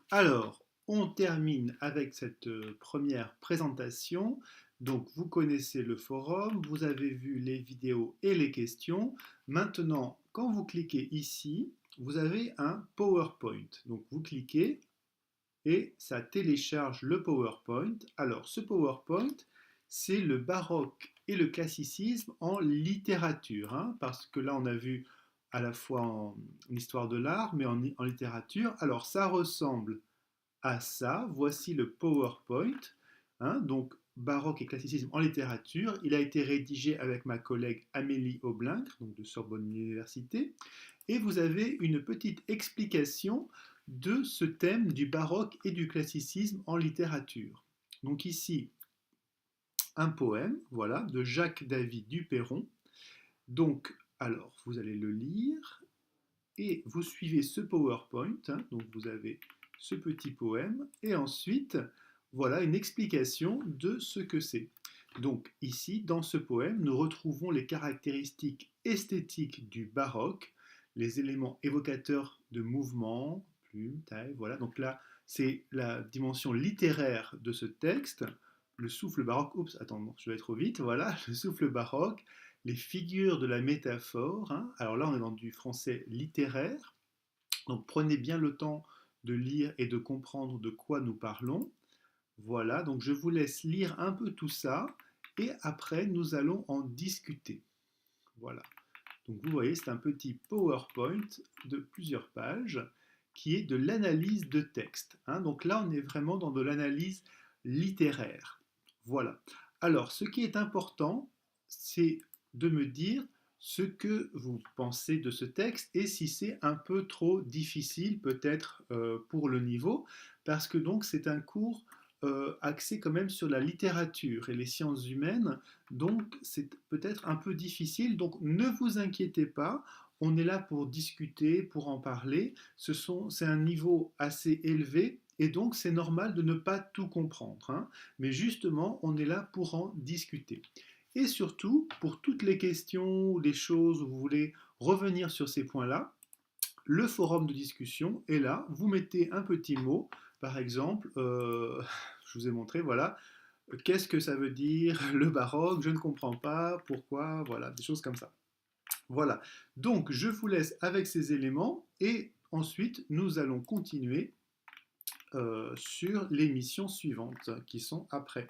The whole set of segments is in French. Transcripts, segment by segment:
Alors, on termine avec cette première présentation. Donc, vous connaissez le forum, vous avez vu les vidéos et les questions. Maintenant, quand vous cliquez ici, vous avez un PowerPoint. Donc, vous cliquez et ça télécharge le PowerPoint. Alors, ce PowerPoint, c'est le baroque et le classicisme en littérature, hein, parce que là, on a vu à la fois en histoire de l'art, mais en littérature. Alors, ça ressemble à ça. Voici le PowerPoint, hein, donc baroque et classicisme en littérature. Il a été rédigé avec ma collègue Amélie Aublincre, donc de Sorbonne Université. Et vous avez une petite explication de ce thème du baroque et du classicisme en littérature. Donc ici, un poème, voilà, de Jacques-David Duperron. Donc, alors, vous allez le lire et vous suivez ce PowerPoint, hein, donc vous avez ce petit poème, et ensuite, voilà une explication de ce que c'est. Donc ici, dans ce poème, nous retrouvons les caractéristiques esthétiques du baroque, les éléments évocateurs de mouvement, plume, taille, voilà. Donc là, c'est la dimension littéraire de ce texte, le souffle baroque, oups, attends, non, je vais trop vite, voilà, le souffle baroque, les figures de la métaphore, hein. Alors là, on est dans du français littéraire, donc prenez bien le temps de lire et de comprendre de quoi nous parlons. Voilà, donc je vous laisse lire un peu tout ça et après nous allons en discuter. Voilà, donc vous voyez, c'est un petit PowerPoint de plusieurs pages qui est de l'analyse de texte, hein. Donc là, on est vraiment dans de l'analyse littéraire. Voilà. Alors, ce qui est important, c'est de me dire ce que vous pensez de ce texte et si c'est un peu trop difficile peut-être pour le niveau, parce que donc c'est un cours axé quand même sur la littérature et les sciences humaines, donc c'est peut-être un peu difficile, donc ne vous inquiétez pas, on est là pour discuter, pour en parler, c'est un niveau assez élevé, et donc c'est normal de ne pas tout comprendre, hein. Mais justement, on est là pour en discuter. Et surtout, pour toutes les questions ou les choses où vous voulez revenir sur ces points-là, le forum de discussion est là. Vous mettez un petit mot, par exemple, je vous ai montré, voilà, qu'est-ce que ça veut dire le baroque, je ne comprends pas, pourquoi, voilà, des choses comme ça. Voilà, donc je vous laisse avec ces éléments et ensuite nous allons continuer sur les missions suivantes qui sont après.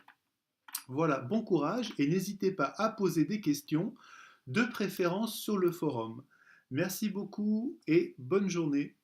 Voilà, bon courage et n'hésitez pas à poser des questions, de préférence sur le forum. Merci beaucoup et bonne journée.